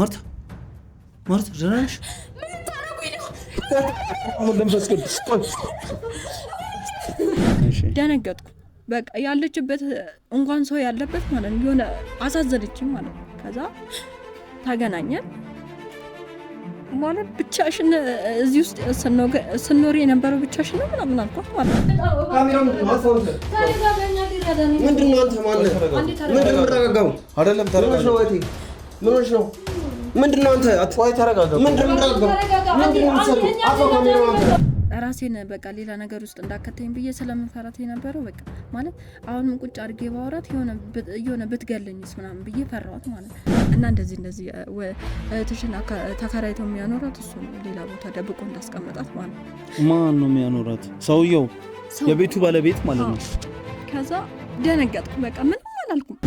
ማርታ ደህና ነሽ? ደነገጥኩ። በቃ ያለችበት እንኳን ሰው ያለበት ማለት ነው የሆነ አሳዘነችኝ ማለት ነው። ከዛ ተገናኘን ማለት ብቻሽን እዚህ ውስጥ ስኖር የነበረው ብቻሽን ነው ምናምን አልኳት ማለት ነው። ምንድነው አንተ ማለት ምንድነው ተረጋጋው አይደለም ተረጋጋው ምን ሆነሽ ነው ምንድነው አንተ አትዋይ ተረጋጋው ምንድነው ራሴን በቃ ሌላ ነገር ውስጥ እንዳከተኝ ብዬ ስለምፈራት የነበረው በቃ ማለት አሁንም ቁጭ አድርጌ ባወራት የሆነ ብትገለኝስ ምናምን ብዬ ፈራኋት ማለት እና እንደዚህ እህትሽን ተከራይተው የሚያኖራት እሱ ነው ሌላ ቦታ ደብቆ እንዳስቀመጣት ማለት ነው። ማን ነው የሚያኖራት? ሰውየው የቤቱ ባለቤት ማለት ነው። ከዛ ደነገጥኩ። በቃ ምንም አላልኩም።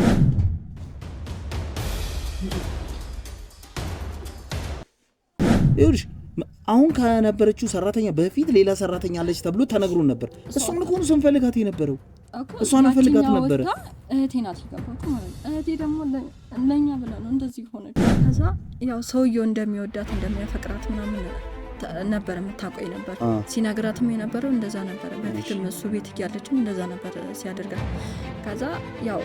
ይኸውልሽ አሁን ከነበረችው ሰራተኛ በፊት ሌላ ሰራተኛ አለች ተብሎ ተነግሮን ነበር። እሷን እኮ ነው ስንፈልጋት የነበረው። እሷን እንፈልጋት ነበር። እህቴ ናት ይገባኩ ማለት ነው። እህቴ ደግሞ ለኛ ብላ ነው እንደዚህ ሆነች። ከዛ ያው ሰውየው እንደሚወዳት እንደሚያፈቅራት ምናምን ነበር የምታውቀው ነበር። ሲነግራትም የነበረው እንደዛ ነበር። በፊትም እሱ ቤት እያለችም እንደዛ ነበር ሲያደርጋት። ከዛ ያው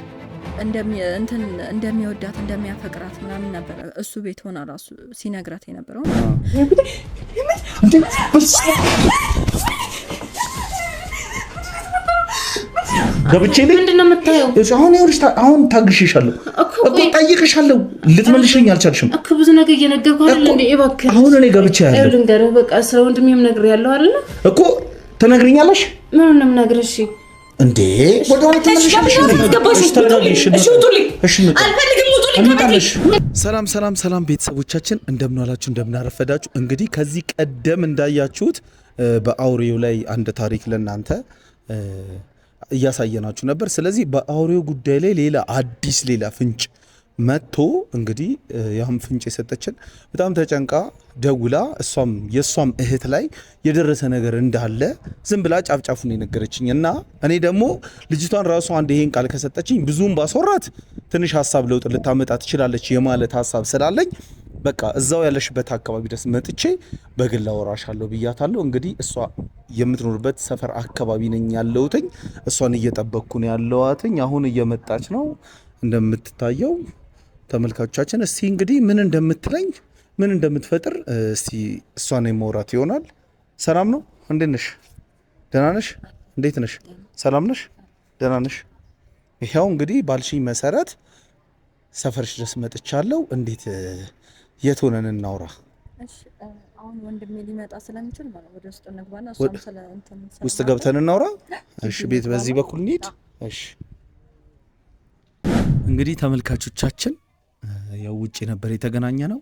እንደሚወዳት እንደሚያፈቅራት ምናምን ነበር እሱ ቤት ሆና ራሱ ሲነግራት የነበረው። ገብቼ ምንድነው የምታየው? አሁን ታግሽሻለሁ እኮ ጠይቅሻለሁ፣ ልትመልሽኝ አልቻልሽም እኮ ብዙ ነገር እየነገርኩህ አይደል እንዴ? እባክህ አሁን እኔ ገብቼ ያለው ልንገርህ፣ በቃ ስለ ወንድሜም ነግሬያለሁ አይደል እኮ ትነግሪኛለሽ። ምን ነው የምነግርሽ? እንዴ ወደ ኋላ ተመልሽልሽ። ሰላም ቤተሰቦቻችን እንደምን ዋላችሁ እንደምን አረፈዳችሁ። እንግዲህ ከዚህ ቀደም እንዳያችሁት በአውሬው ላይ አንድ ታሪክ ለእናንተ እያሳየናችሁ ነበር። ስለዚህ በአውሬው ጉዳይ ላይ ሌላ ፍንጭ መጥቶ እንግዲህ ያም ፍንጭ የሰጠችን በጣም ተጨንቃ ደውላ የሷም እህት ላይ የደረሰ ነገር እንዳለ ዝም ብላ ጫፍጫፉን የነገረችኝ እና እኔ ደግሞ ልጅቷን ራሱ አንድ ይሄን ቃል ከሰጠችኝ ብዙም ባስወራት ትንሽ ሀሳብ ለውጥ ልታመጣ ትችላለች የማለት ሀሳብ ስላለኝ በቃ እዛው ያለሽበት አካባቢ ድረስ መጥቼ በግል አወራሻለሁ ብያታለሁ። እንግዲህ እሷ የምትኖርበት ሰፈር አካባቢ ነኝ ያለሁትኝ። እሷን እየጠበቅኩ ነው ያለዋትኝ። አሁን እየመጣች ነው እንደምትታየው። ተመልካቾቻችን እስቲ እንግዲህ ምን እንደምትለኝ ምን እንደምትፈጥር እስቲ እሷን የማውራት ይሆናል። ሰላም ነው? እንዴት ነሽ? ደህና ነሽ? እንዴት ነሽ? ሰላም ነሽ? ደህና ነሽ? ይሄው እንግዲህ ባልሽኝ መሰረት ሰፈርሽ ድረስ መጥቻለሁ። እንዴት የት ሆነን እናውራ? እሺ አሁን ወንድሜ ሊመጣ ስለሚችል ማለት ወደ ውስጥ እንግባና እሷም ስለ እንትን ውስጥ ገብተን እናውራ። እሺ ቤት በዚህ በኩል እንሂድ። እሺ እንግዲህ ተመልካቾቻችን ያው ውጪ ነበር የተገናኘ ነው።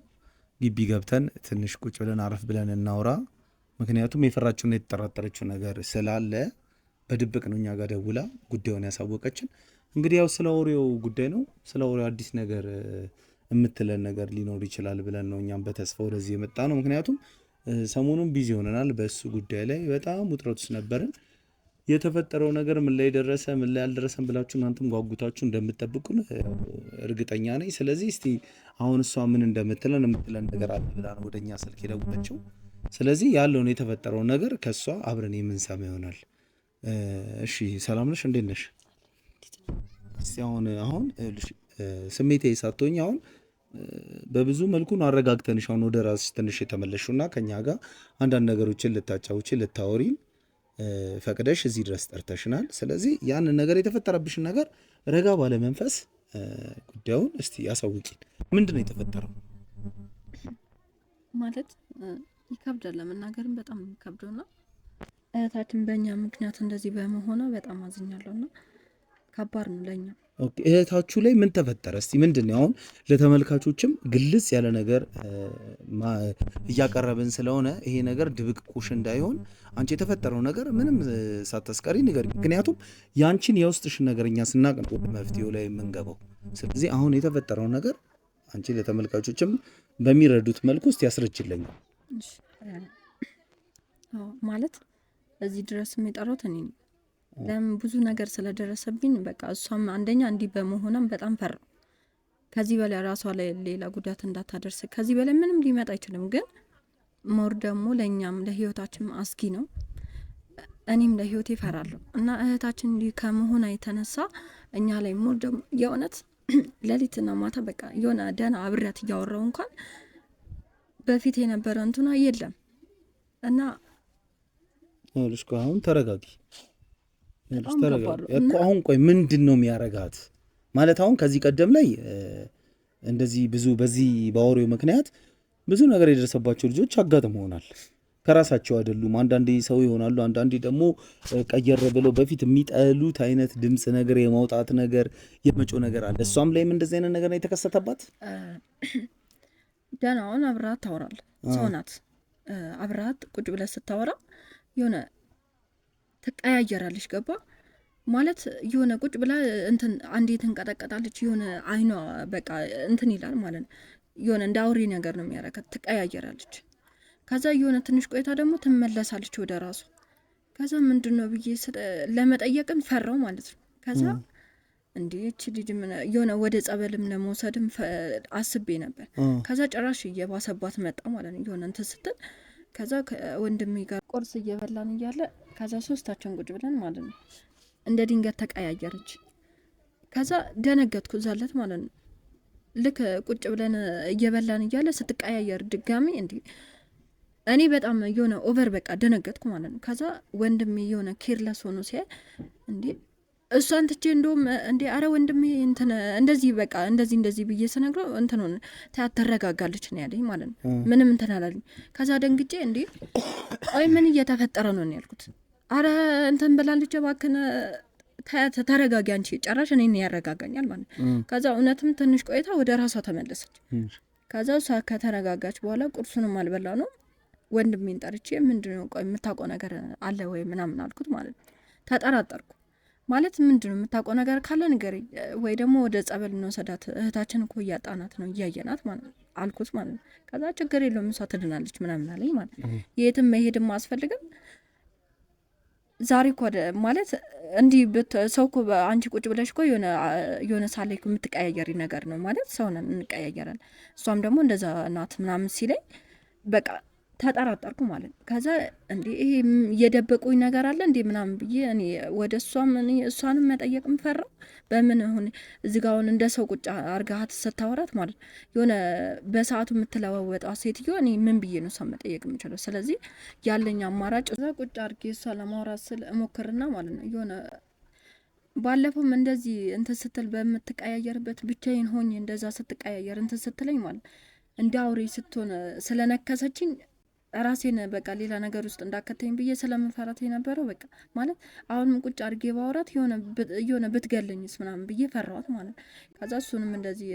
ግቢ ገብተን ትንሽ ቁጭ ብለን አረፍ ብለን እናውራ። ምክንያቱም የፈራችውና የተጠራጠረችው ነገር ስላለ በድብቅ ነው እኛ ጋር ደውላ ጉዳዩን ያሳወቀችን። እንግዲህ ያው ስለ አውሬው ጉዳይ ነው። ስለ አውሬው አዲስ ነገር የምትለን ነገር ሊኖር ይችላል ብለን ነው እኛም በተስፋ ወደዚህ የመጣ ነው። ምክንያቱም ሰሞኑን ቢዚ ሆነናል በእሱ ጉዳይ ላይ በጣም ውጥረት ውስጥ ነበርን። የተፈጠረው ነገር ምን ላይ ደረሰ ምን ላይ አልደረሰም ብላችሁ እናንተም ጓጉታችሁ እንደምትጠብቁን እርግጠኛ ነኝ። ስለዚህ እስቲ አሁን እሷ ምን እንደምትለን ነገር አለ ብላ ነው ወደኛ ስልክ የደወለችው። ስለዚህ ያለውን የተፈጠረውን ነገር ከሷ አብረን የምንሰማ ይሆናል። እሺ ሰላም ነሽ? እንዴት ነሽ? እስቲ አሁን ስሜቴ ሳትሆኝ አሁን በብዙ መልኩ አረጋግተንሽ አሁን ወደ ራስሽ ትንሽ የተመለሽውና ከኛ ጋር አንዳንድ ነገሮችን ልታጫውቺ ልታወሪን ፈቅደሽ እዚህ ድረስ ጠርተሽናል። ስለዚህ ያንን ነገር የተፈጠረብሽን ነገር ረጋ ባለ መንፈስ ጉዳዩን እስቲ ያሳውቂን። ምንድነው የተፈጠረው? ማለት ይከብዳል ለመናገርም በጣም ይከብደውና እህታችን በእኛ ምክንያት እንደዚህ በመሆኗ በጣም አዝኛለሁና ከባድ ነው ለኛ። ኦኬ እህታችሁ ላይ ምን ተፈጠረ? እስቲ ምንድነው አሁን ለተመልካቾችም ግልጽ ያለ ነገር እያቀረብን ስለሆነ ይሄ ነገር ድብቅቁሽ እንዳይሆን አንቺ የተፈጠረው ነገር ምንም ሳታስቀሪ ንገሪ። ምክንያቱም ያንቺን የውስጥሽን ነገር እኛ ስናቅ ነው መፍትሄው ላይ የምንገባው። ስለዚህ አሁን የተፈጠረው ነገር አንቺ ለተመልካቾችም በሚረዱት መልኩ እስቲ ያስረጅልኝ። እሺ ማለት እዚህ ድረስ የጠራሁት እኔ ነኝ። ለምን ብዙ ነገር ስለደረሰብኝ በቃ እሷም አንደኛ እንዲህ በመሆኗም በጣም ፈራሁ። ከዚህ በላይ ራሷ ላይ ሌላ ጉዳት እንዳታደርስ ከዚህ በላይ ምንም ሊመጣ አይችልም። ግን ሞር ደግሞ ለእኛም ለህይወታችን አስጊ ነው። እኔም ለህይወቴ እፈራለሁ እና እህታችን እንዲህ ከመሆኗ የተነሳ እኛ ላይ ሞር ደግሞ የእውነት ሌሊትና ማታ በቃ የሆነ ደህና አብሬያት እያወራሁ እንኳን በፊት የነበረ እንትና የለም እና ልጅ አሁን ተረጋጊ እኮ አሁን ቆይ ምንድን ነው የሚያረጋት ማለት አሁን ከዚህ ቀደም ላይ እንደዚህ ብዙ በዚህ ባወሬው ምክንያት ብዙ ነገር የደረሰባቸው ልጆች አጋጥመውናል። ከራሳቸው አይደሉም። አንዳንዴ ሰው ይሆናሉ፣ አንዳንዴ ደግሞ ቀየር ብለው በፊት የሚጠሉት አይነት ድምፅ ነገር የማውጣት ነገር የመጮ ነገር አለ። እሷም ላይም እንደዚህ አይነት ነገር ነው የተከሰተባት። ደህናውን አብራት ታወራል ሰው ናት። አብራት ቁጭ ብለህ ስታወራ የሆነ ትቀያየራለች። ገባ ማለት የሆነ ቁጭ ብላ እንትን አንዴ ትንቀጠቀጣለች። የሆነ አይኗ በቃ እንትን ይላል ማለት ነው። የሆነ እንደ አውሬ ነገር ነው የሚያረጋት። ትቀያየራለች። ከዛ የሆነ ትንሽ ቆይታ ደግሞ ትመለሳለች ወደ ራሱ። ከዛ ምንድነው ብዬ ለመጠየቅም ፈራው ማለት ነው። ከዛ እንዴ እቺ ልጅ ምን የሆነ ወደ ጸበልም ለመውሰድም አስቤ ነበር። ከዛ ጭራሽ እየባሰባት መጣ ማለት ነው። የሆነ እንትን ስትል ከዛ ወንድሜ ጋር ቁርስ እየበላን እያለ ከዛ ሶስታችን ቁጭ ብለን ማለት ነው እንደ ድንገት ተቀያየረች። ከዛ ደነገጥኩ ዛለት ማለት ነው። ልክ ቁጭ ብለን እየበላን እያለ ስትቀያየር ድጋሚ እንዴ እኔ በጣም የሆነ ኦቨር በቃ ደነገጥኩ ማለት ነው። ከዛ ወንድሜ የሆነ ኬርለስ ሆኖ ሲያይ እንዴ እሷን ትቼ እንደውም እንዴ አረ ወንድሜ እንትን እንደዚህ በቃ እንደዚህ ብዬ ስነግረው እንትን ሆነ ተረጋጋለች ነው ያለኝ ማለት ነው። ምንም እንትን አላለኝ። ከዛ ደንግጬ እንዴ አይ ምን እየተፈጠረ ነው ያልኩት። አረ እንትን ብላለች እባክህ ተረጋጊ አንቺ ጨራሽ እኔን ያረጋጋኛል ማለት ነው። ከዛ እውነትም ትንሽ ቆይታ ወደ ራሷ ተመለሰች። ከዛ እሷ ከተረጋጋች በኋላ ቁርሱንም አልበላ ነው ወንድሜን ጠርቼ ምንድነው ቆይ የምታውቀው ነገር አለ ወይ ምናምን አልኩት ማለት ነው። ተጠራጠርኩ ማለት ምንድነው የምታውቀው ነገር ካለ ንገረኝ ወይ ደግሞ ወደ ጸበል እንወሰዳት እህታችን እኮ እያጣናት ነው እያየናት ማለት ነው አልኩት ማለት ነው። ከዛ ችግር የለውም እሷ ትድናለች ምናምን አለኝ ማለት ነው። የትም መሄድም አያስፈልግም ዛሬ እኮ ማለት እንዲህ ሰው እኮ አንቺ ቁጭ ብለሽ እኮ የሆነ ሳለ እኮ የምትቀያየሪ ነገር ነው ማለት ሰው ነን እንቀያየራለን። እሷም ደግሞ እንደዛ ናት ምናምን ሲለኝ በቃ ተጠራጠርኩ ማለት ነው። ከዛ እንዴ ይሄ እየደበቁኝ ነገር አለ እንዴ ምናምን ብዬ እኔ ወደ እሷንም መጠየቅ ምፈራው በምን ሆነ እዚህ ጋር አሁን እንደ ሰው ቁጭ አርጋሃት ስታወራት ማለት የሆነ በሰዓቱ የምትለዋወጣው ሴትዮ እኔ ምን ብዬ ነው እሷን መጠየቅ የምችለው? ስለዚህ ያለኝ አማራጭ እዛ ቁጭ አርጌ እሷ ለማውራት ስል እሞክርና ማለት ነው የሆነ ባለፈውም እንደዚህ እንትን ስትል በምትቀያየርበት ብቻዬን ሆኜ እንደዛ ስትቀያየር እንትን ስትለኝ ማለት እንደ አውሬ ስትሆን ስለነከሰችኝ ራሴን በቃ ሌላ ነገር ውስጥ እንዳከተኝ ብዬ ስለምፈራት የነበረው በቃ ማለት አሁንም ቁጭ አድርጌ ባወራት የሆነ ብትገለኝስ ምናምን ብዬ ፈራዋት ማለት። ከዛ እሱንም እንደዚህ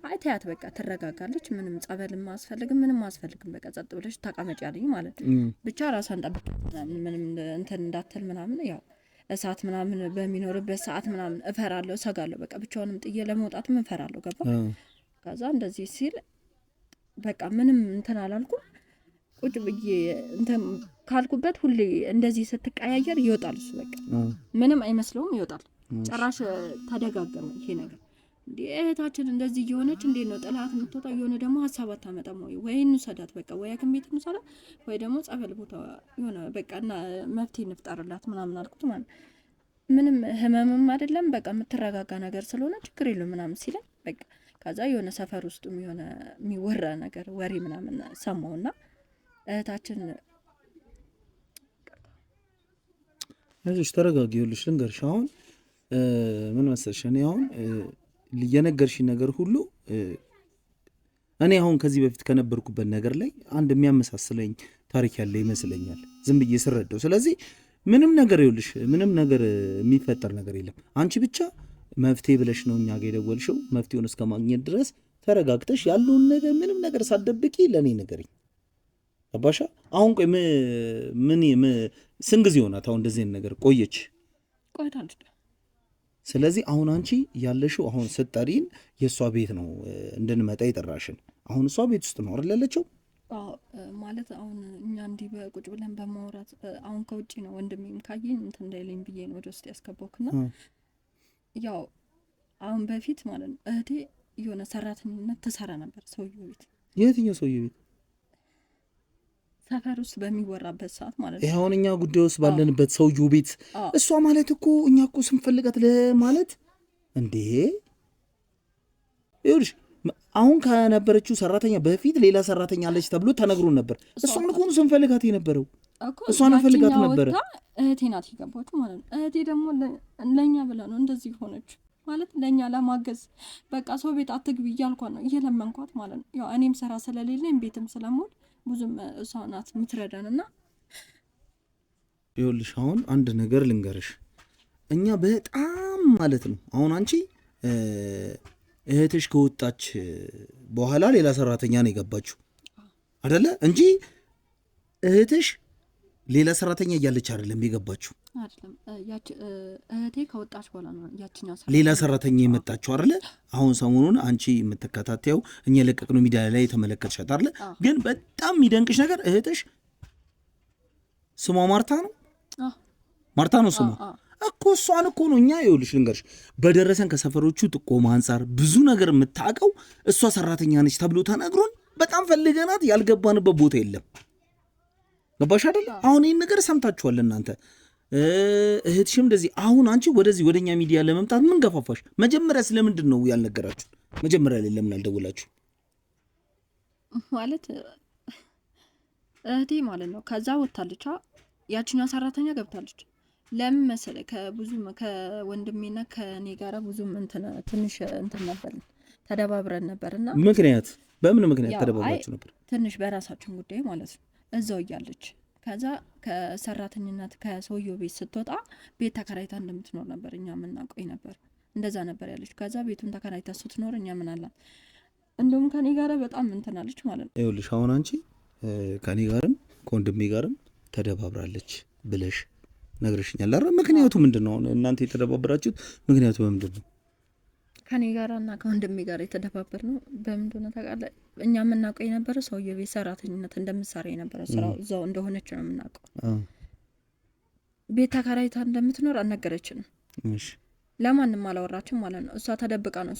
አይተያት በቃ ትረጋጋለች፣ ምንም ጸበልም አያስፈልግም ምንም አያስፈልግም በቃ ጸጥ ብለሽ ተቀመጭ ያለኝ ማለት ብቻ ራሷን ጠብቅ ምንም እንትን እንዳትል ምናምን ያው እሳት ምናምን በሚኖርበት ሰዓት ምናምን እፈራለሁ፣ እሰጋለሁ በቃ ብቻውንም ጥዬ ለመውጣትም እፈራለሁ። ገባ ከዛ እንደዚህ ሲል በቃ ምንም እንትን አላልኩም። ቁጭ ብዬ እንትን ካልኩበት ሁሌ እንደዚህ ስትቀያየር ይወጣል እሱ በቃ ምንም አይመስለውም ይወጣል። ጭራሽ ተደጋገመ ይሄ ነገር። እንዴ እህታችን እንደዚህ እየሆነች እንዴት ነው ጥላት የምትወጣ? የሆነ ደግሞ ሀሳብ አታመጣም ወይ እንውሰዳት በቃ ወይ ሐኪም ቤት እንውሰዳት ወይ ደግሞ ጸበል ቦታ የሆነ በቃ እና መፍትሄ እንፍጠርላት ምናምን አልኩት ማለት ምንም ህመምም አይደለም በቃ የምትረጋጋ ነገር ስለሆነ ችግር የለውም ምናምን ሲለኝ በቃ ከዛ የሆነ ሰፈር ውስጥም የሆነ የሚወራ ነገር ወሬ ምናምን ሰማውና እህታችን አይዞሽ ተረጋጊ። ይኸውልሽ ልንገርሽ አሁን ምን መሰልሽ እኔ አሁን የነገርሽኝ ነገር ሁሉ እኔ አሁን ከዚህ በፊት ከነበርኩበት ነገር ላይ አንድ የሚያመሳስለኝ ታሪክ ያለ ይመስለኛል ዝም ብዬ ስረዳው። ስለዚህ ምንም ነገር ይኸውልሽ ምንም ነገር የሚፈጠር ነገር የለም። አንቺ ብቻ መፍትሄ ብለሽ ነው እኛ ጋር የደወልሽው። መፍትሄውን እስከ ማግኘት ድረስ ተረጋግተሽ ያለውን ነገር ምንም ነገር ሳትደብቂ ለእኔ ንገሪኝ። አባሻ አሁን ቆይ ምን ስንት ጊዜ ሆናት አሁን እንደዚህ ነገር ቆየች? ቆይታለች። ስለዚህ አሁን አንቺ ያለሽው አሁን ስትጠሪን የእሷ ቤት ነው እንድንመጣ የጠራሽን። አሁን እሷ ቤት ውስጥ ነው አይደል ያለችው? ማለት አሁን እኛ እንዲህ በቁጭ ብለን በማውራት አሁን ከውጭ ነው ወንድሜም ካየኝ እንትን እንዳይለኝ ብዬ ነው ወደ ውስጥ ያስገባውክና ያው አሁን በፊት ማለት ነው እህቴ የሆነ ሰራተኝነት ትሰራ ነበር ሰውየው ቤት። የትኛው ሰውየው ቤት? ሰፈር ውስጥ በሚወራበት ሰዓት ማለት ነው። ይሄውን እኛ ጉዳይ ውስጥ ባለንበት ሰውየው ቤት እሷ ማለት እኮ እኛ እኮ ስንፈልጋት ለማለት እንዴ ይኸውልሽ አሁን ከነበረችው ሰራተኛ በፊት ሌላ ሰራተኛ አለች ተብሎ ተነግሮን ነበር። እሷን እኮ ነው ስንፈልጋት የነበረው። እሷን እንፈልጋት ነበር። እህቴ ናት የገባችው ማለት ነው። እህቴ ደግሞ ለእኛ ብላ ነው እንደዚህ ሆነች ማለት ለእኛ ለማገዝ በቃ ሰው ቤት አትግቢ እያልኳት ነው እየለመንኳት ማለት ነው። ያው እኔም ስራ ስለሌለኝ ቤትም ስለምውል ብዙም እሷ ናት የምትረዳን እና ይኸውልሽ አሁን አንድ ነገር ልንገርሽ። እኛ በጣም ማለት ነው አሁን አንቺ እህትሽ ከወጣች በኋላ ሌላ ሰራተኛ ነው የገባችው አይደለ እንጂ እህትሽ ሌላ ሰራተኛ እያለች አይደለም የገባችው። አይደለም እህቴ ከወጣች በኋላ ነው ያቺኛው ሌላ ሰራተኛ የመጣችው አይደለ። አሁን ሰሞኑን አንቺ የምትከታተየው እኛ የለቀቅነው ሚዲያ ላይ የተመለከትሻት አይደለ። ግን በጣም የሚደንቅሽ ነገር እህትሽ ስሟ ማርታ ነው። ማርታ ነው ስሟ እኮ። እሷን እኮ ነው እኛ ይኸውልሽ ልንገርሽ በደረሰን ከሰፈሮቹ ጥቆማ አንጻር ብዙ ነገር የምታውቀው እሷ ሰራተኛ ነች ተብሎ ተነግሮን በጣም ፈልገናት ያልገባንበት ቦታ የለም። ገባሽ አይደል? አሁን ይህን ነገር ሰምታችኋል እናንተ። እህትሽም እንደዚህ አሁን አንቺ ወደዚህ ወደኛ ሚዲያ ለመምጣት ምን ገፋፋሽ? መጀመሪያ ስለምንድን ነው ያልነገራችሁ? መጀመሪያ ላይ ለምን አልደወላችሁ? ማለት እህቴ ማለት ነው ከዛ ወጣለች፣ ያቺኛው ሰራተኛ ገብታለች። ለምን መሰለ ከብዙ ከወንድሜና ከኔ ጋራ ብዙም ትንሽ ነበር ተደባብረን ነበርና ምክንያት በምን ምክንያት ተደባብራችሁ ነበር? ትንሽ በራሳችን ጉዳይ ማለት ነው እዛው እያለች ከዛ ከሰራተኝነት ከሰውየው ቤት ስትወጣ ቤት ተከራይታ እንደምትኖር ነበር እኛ የምናውቀው ነበር። እንደዛ ነበር ያለች። ከዛ ቤቱን ተከራይታ ስትኖር እኛ ምን አላት እንደውም ከኔ ጋር በጣም አለች ማለት ነው። ይኸውልሽ አሁን አንቺ ከኔ ጋርም ከወንድሜ ጋርም ተደባብራለች ብለሽ ነግረሽኛል አይደል? ምክንያቱ ምንድነው? እናንተ የተደባበራችሁት ምክንያቱ በምንድን ነው? ከኔ ጋራና ከወንድሜ ጋር የተደባበር ነው በምንድን ነው ታውቃለህ? እኛ የምናውቀው የነበረ ሰውየው ቤት ሰራተኝነት እንደምትሰራ የነበረ ስራው እዛው እንደሆነች ነው የምናውቀው። ቤት ተከራይታ እንደምትኖር አልነገረችንም። እሺ ለማንም አላወራችም ማለት ነው። እሷ ተደብቃ ነው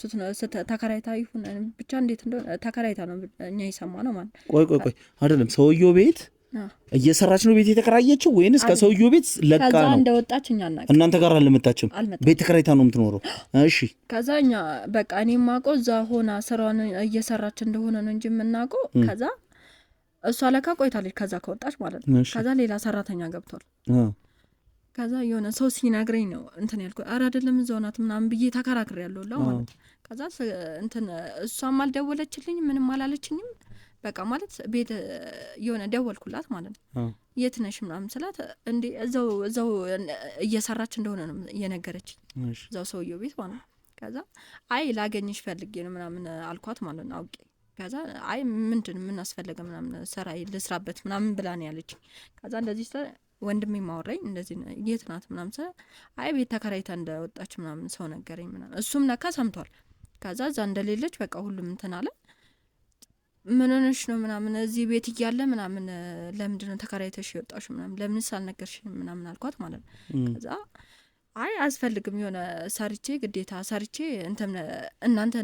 ተከራይታ ይሁን ብቻ እንዴት እንደሆነ ተከራይታ ነው እኛ የሰማ ነው ማለት። ቆይ አይደለም ሰውየው ቤት እየሰራች ነው ቤት የተከራየችው ወይንስ ከሰውየው ቤት ለቃ ነው? ከዛ እንደወጣች እኛ እናውቅ። እናንተ ጋር አልመጣችም? ቤት ተከራይታ ነው የምትኖረው። እሺ ከዛ እኛ በቃ እኔ የማውቀው እዛ ሆና ስራዋን እየሰራች እንደሆነ ነው እንጂ የምናውቀው። ከዛ እሷ ለካ ቆይታለች ከዛ ከወጣች ማለት ነው። ከዛ ሌላ ሰራተኛ ገብቷል። ከዛ የሆነ ሰው ሲነግረኝ ነው ያልኩት። ኧረ አይደለም እዛው ናት ምናምን ብዬ ተከራክሬ ያለው ማለት ነው። ከዛ እሷም አልደወለችልኝ ምንም አላለችኝም። በቃ ማለት ቤት የሆነ ደወልኩላት ማለት ነው። የት ነሽ ምናምን ስላት እንዴ እዛው እየሰራች እንደሆነ ነው የነገረችኝ፣ እዛው ሰውየው ቤት ማለት ነው። ከዛ አይ ላገኝሽ ፈልጌ ነው ምናምን አልኳት ማለት ነው አውቄ። ከዛ አይ ምን አስፈለገ ምናምን ስራ ልስራበት ምናምን ብላ ነው ያለችኝ። ከዛ እንደዚህ ወንድሜ ማወራኝ እንደዚህ የት ናት ምናምን ስለ አይ ቤት ተከራይታ እንደወጣች ምናምን ሰው ነገረኝ ምናምን። እሱም ነካ ሰምቷል። ከዛ እዛ እንደሌለች በቃ ሁሉም አለ። ምን ሆነሽ ነው ምናምን እዚህ ቤት እያለ ምናምን ለምንድን ነው ተከራይተሽ የወጣሽ ምናምን ለምንስ አልነገርሽም ምናምን አልኳት ማለት ነው። ከዛ አይ አስፈልግም የሆነ ሰርቼ ግዴታ ሰርቼ እናንተ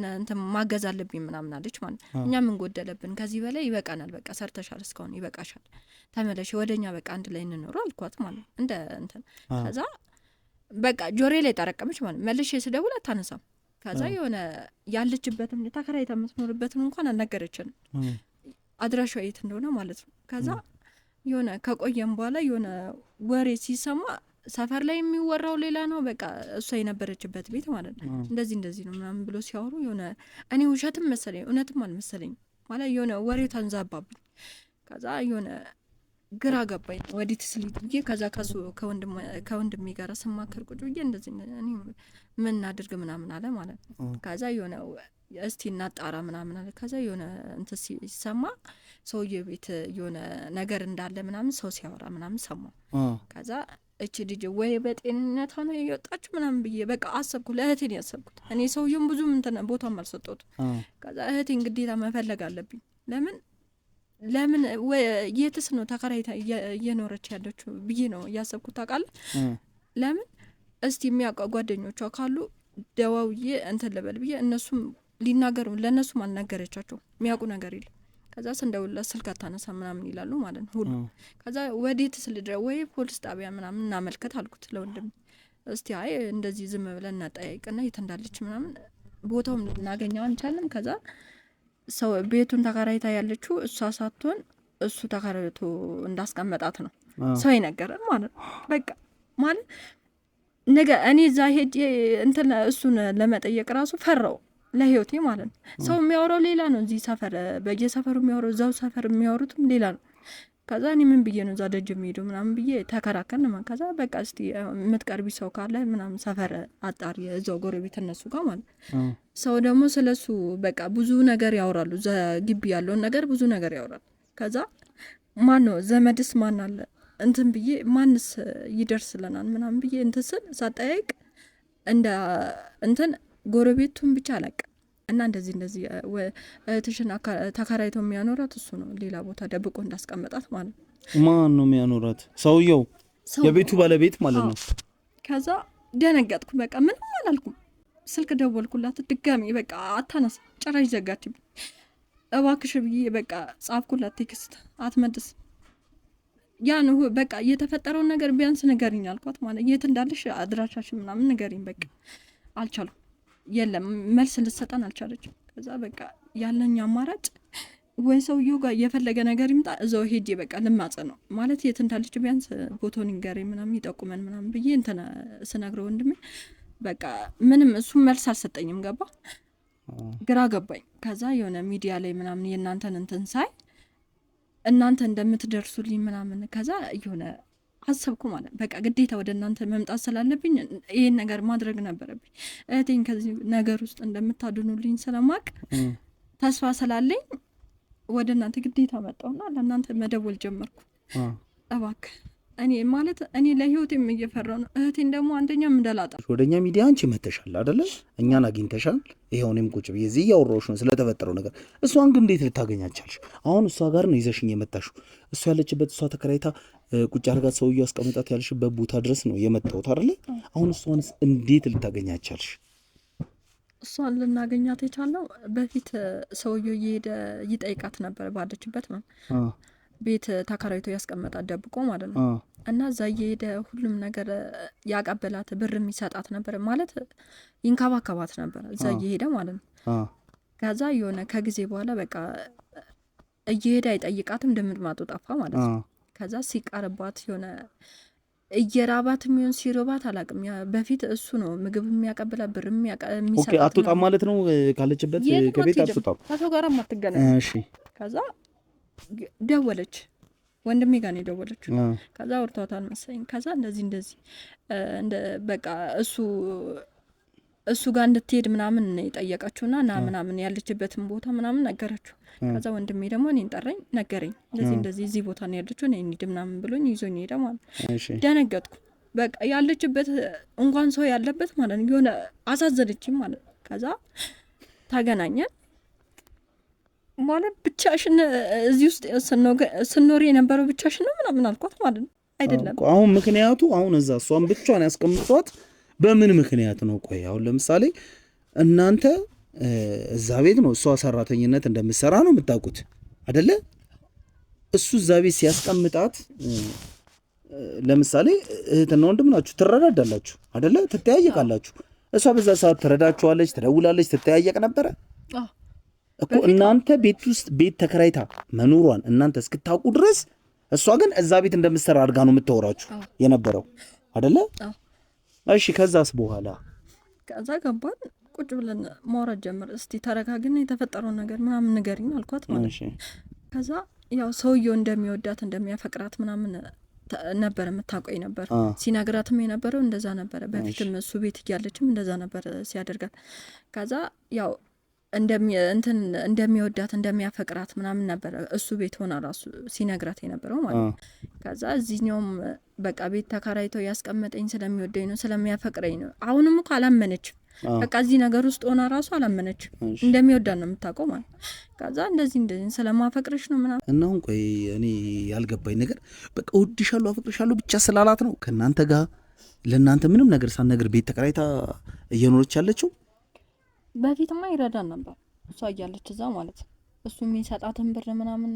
ማገዝ አለብኝ ምናምን አለች ማለት ነው። እኛ ምን ጎደለብን? ከዚህ በላይ ይበቃናል። በቃ ሰርተሻል፣ እስካሁን ይበቃሻል፣ ተመለሽ ወደኛ በቃ አንድ ላይ እንኖር አልኳት ማለት ነው። ከዛ በቃ ጆሬ ላይ ጠረቀመች ማለት መልሼ ስደውል አታነሳም። ከዛ የሆነ ያለችበትም ተከራይታ የምትኖርበትም እንኳን አልነገረችንም፣ አድራሻው የት እንደሆነ ማለት ነው። ከዛ የሆነ ከቆየም በኋላ የሆነ ወሬ ሲሰማ ሰፈር ላይ የሚወራው ሌላ ነው። በቃ እሷ የነበረችበት ቤት ማለት ነው እንደዚህ ነው ምናምን ብሎ ሲያወሩ የሆነ እኔ ውሸትም መሰለኝ እውነትም አልመሰለኝ ማለት የሆነ ወሬው ተንዛባብኝ። ከዛ የሆነ ግራ ገባኝ ወዲት ስሊት ብዬ ከዛ ከወንድሜ ጋር ስማከር ቁጭ ብዬ እንደዚህ እኔ ምን አድርግ ምናምን አለ ማለት ነው። ከዛ የሆነ እስቲ እናጣራ ምናምን አለ። ከዛ የሆነ ሲሰማ ሰውዬው ቤት የሆነ ነገር እንዳለ ምናምን ሰው ሲያወራ ምናምን ሰማሁ። ከዛ እቺ ልጅ ወይ በጤንነቷ ነው የወጣችው ምናምን ብዬ በቃ አሰብኩ። ለእህቴ ነው ያሰብኩት እኔ ሰውዬውን ብዙም ቦታም አልሰጠሁትም። ከዛ እህቴን ግዴታ መፈለግ አለብኝ። ለምን የትስ ነው ተከራይታ እየኖረች ያለችው ብዬ ነው ያሰብኩት ታውቃለህ። ለምን እስቲ የሚያውቀው ጓደኞቿ ካሉ ደዋውዬ ልበል ብዬ እነሱም ሊናገሩ ለነሱ አልነገረቻቸው የሚያውቁ ነገር የለም። ከዛ ስንደውልላት ስልክ አታነሳ ምናምን ይላሉ ማለት ነው ሁሉ። ከዛ ወዴት ስልድረ ወይ ፖሊስ ጣቢያ ምናምን እናመልከት አልኩት ለወንድም። እስቲ አይ እንደዚህ ዝም ብለን እናጠያይቅና የት እንዳለች ምናምን ቦታውም ልናገኘው አንቻልም። ከዛ ሰው ቤቱን ተከራይታ ያለችው እሷ ሳትሆን እሱ ተከራይቶ እንዳስቀመጣት ነው ሰው ይነገራል ማለት ነው። በቃ ማለት ነገ እኔ እዛ ሄጄ እንትን እሱን ለመጠየቅ ራሱ ፈራው ለህይወቴ ማለት ነው። ሰው የሚያወራው ሌላ ነው፣ እዚህ ሰፈር በየሰፈሩ የሚያወራው እዛው ሰፈር የሚያወሩትም ሌላ ነው። ከዛ እኔ ምን ብዬ ነው እዛ ደጅ የሚሄደው ምናምን ብዬ ተከራከርን ማለት። ከዛ በቃ እስቲ የምትቀርቢ ሰው ካለ ምናምን ሰፈር አጣሪ እዛው ጎረቤት እነሱ ጋር ማለት ሰው ደግሞ ስለሱ በቃ ብዙ ነገር ያወራሉ። እዛ ግቢ ያለውን ነገር ብዙ ነገር ያወራሉ። ከዛ ማን ነው ዘመድስ ማን አለ እንትን ብዬ ማንስ ይደርስልናል ምናምን ብዬ እንትን ስል ሳጠያይቅ እንደ እንትን ጎረቤቱን ብቻ አላቅ እና እንደዚህ እህትሽን ተከራይቶ የሚያኖራት እሱ ነው፣ ሌላ ቦታ ደብቆ እንዳስቀመጣት ማለት ነው። ማን ነው የሚያኖራት? ሰውየው የቤቱ ባለቤት ማለት ነው። ከዛ ደነገጥኩ። በቃ ምንም አላልኩም። ስልክ ደወልኩላት ድጋሚ በቃ አታነሳ፣ ጭራሽ ዘጋችብኝ። እባክሽ ብዬ በቃ ጻፍኩላት ቴክስት አትመልስ። ያን በቃ የተፈጠረውን ነገር ቢያንስ ንገሪኝ አልኳት ማለት የት እንዳለሽ አድራሻሽን ምናምን ንገሪኝ። በቃ አልቻልኩም። የለም መልስ ልትሰጠን አልቻለችም። ከዛ በቃ ያለኝ አማራጭ ወይ ሰውየው ጋር የፈለገ ነገር ይምጣ እዛው ሄጄ በቃ ልማጸ ነው ማለት የት እንዳለች ቢያንስ ቦታውን ንገሪኝ ምናምን ይጠቁመን ምናምን ብዬ እንትን ስነግረው ወንድሜ በቃ ምንም እሱ መልስ አልሰጠኝም። ገባ ግራ ገባኝ። ከዛ የሆነ ሚዲያ ላይ ምናምን የእናንተን እንትን ሳይ እናንተ እንደምትደርሱልኝ ምናምን ከዛ የሆነ አሰብኩ ማለት በቃ ግዴታ ወደ እናንተ መምጣት ስላለብኝ ይሄን ነገር ማድረግ ነበረብኝ። እህቴን ከዚህ ነገር ውስጥ እንደምታድኑልኝ ስለማቅ ተስፋ ስላለኝ ወደ እናንተ ግዴታ መጣሁና ለእናንተ መደወል ጀመርኩ። እባክህ እኔ ማለት እኔ ለህይወቴም እየፈራሁ ነው። እህቴን ደግሞ አንደኛም እንደላጣ ወደኛ ሚዲያ አንቺ መተሻል አይደለ? እኛን አግኝተሻል። ይሄው እኔም ቁጭ ብዬ እዚህ እያወራሁሽ ነው ስለተፈጠረው ነገር። እሷን ግን እንዴት ልታገኛቻልሽ? አሁን እሷ ጋር ነው ይዘሽኝ የመጣሽው። እሷ ያለችበት እሷ ተከራይታ ቁጭ አድርጋት ሰውዬው አስቀምጣት ያልሽበት ቦታ ድረስ ነው የመጣሁት አይደለ? አሁን እሷንስ እንዴት ልታገኛቻልሽ? እሷን ልናገኛት የቻልነው በፊት ሰውዬው እየሄደ ይጠይቃት ነበር ባለችበት ነው ቤት ተከራይቶ ያስቀመጣት ደብቆ ማለት ነው። እና እዛ እየሄደ ሁሉም ነገር ያቀበላት ብር የሚሰጣት ነበር ማለት ይንከባከባት ነበር እዛ እየሄደ ማለት ነው። ከዛ የሆነ ከጊዜ በኋላ በቃ እየሄደ አይጠይቃትም፣ ድምጥማጡ ጠፋ ማለት ነው። ከዛ ሲቀርባት የሆነ እየራባት የሚሆን ሲሮባት አላቅም። በፊት እሱ ነው ምግብ የሚያቀብላት ብር የሚሰጣት። አትወጣም ማለት ነው ካለችበት ከቤት አትወጣም፣ ከሰው ጋር አትገናኝ። ከዛ ደወለች፣ ወንድሜ ጋር ነው የደወለችው። ከዛ ወርታታል መሰለኝ። ከዛ እንደዚህ በቃ እሱ ጋር እንድትሄድ ምናምን የጠየቀችውና ና ምናምን ያለችበትን ቦታ ምናምን ነገረችው። ከዛ ወንድሜ ደግሞ እኔን ጠራኝ፣ ነገረኝ እንደዚህ እዚህ ቦታ ነው ያለችው እኔ እንሂድ ምናምን ብሎኝ ይዞኝ ሄደ ማለት ነው። ደነገጥኩ። በቃ ያለችበት እንኳን ሰው ያለበት ማለት ነው የሆነ አሳዘነችኝ ማለት ነው። ከዛ ተገናኘን ማለት ብቻሽን እዚህ ውስጥ ስኖር የነበረው ብቻሽን ነው ምናምን አልኳት ማለት ነው። አይደለም አሁን ምክንያቱ አሁን እዛ እሷን ብቻዋን ያስቀምጧት በምን ምክንያት ነው? ቆይ አሁን ለምሳሌ እናንተ እዛ ቤት ነው እሷ ሰራተኝነት እንደምትሰራ ነው የምታውቁት አይደለ? እሱ እዛ ቤት ሲያስቀምጣት ለምሳሌ እህትና ወንድም ናችሁ፣ ትረዳዳላችሁ አይደለ? ትተያየቃላችሁ። እሷ በዛ ሰዓት ትረዳችኋለች፣ ትደውላለች፣ ትተያየቅ ነበረ እኮ እናንተ ቤት ውስጥ ቤት ተከራይታ መኖሯን እናንተ እስክታውቁ ድረስ እሷ ግን እዛ ቤት እንደምትሰራ አድርጋ ነው የምታወራችሁ የነበረው አይደለ? እሺ ከዛስ በኋላ ከዛ ገባን፣ ቁጭ ብለን ማውራት ጀመር። እስቲ ተረጋግና የተፈጠረው ነገር ምናምን ንገሪኝ አልኳት ማለት ነው። ከዛ ያው ሰውየው እንደሚወዳት እንደሚያፈቅራት ምናምን ነበር የምታውቀኝ ነበር። ሲነግራትም የነበረው እንደዛ ነበረ። በፊትም እሱ ቤት እያለችም እንደዛ ነበር ሲያደርጋት። ከዛ ያው እንደሚወዳት እንደሚያፈቅራት ምናምን ነበረ እሱ ቤት ሆና ራሱ ሲነግራት የነበረው ማለት ነው። ከዛ እዚህኛውም በቃ ቤት ተከራይተው ያስቀመጠኝ ስለሚወደኝ ነው ስለሚያፈቅረኝ ነው። አሁንም እኮ አላመነችም። በቃ እዚህ ነገር ውስጥ ሆና ራሱ አላመነችም። እንደሚወዳት ነው የምታውቀው ማለት ነው። ከዛ እንደዚህ ስለማፈቅርሽ ነው ምናምን እና አሁን ቆይ እኔ ያልገባኝ ነገር በቃ እወድሻለሁ አፈቅርሻለሁ ብቻ ስላላት ነው ከእናንተ ጋር ለእናንተ ምንም ነገር ሳትነግር ቤት ተከራይታ እየኖረች ያለችው? በፊትማ ይረዳን ነበር እሷ እያለች እዛ ማለት ነው። እሱ የሚሰጣትን ብር ምናምን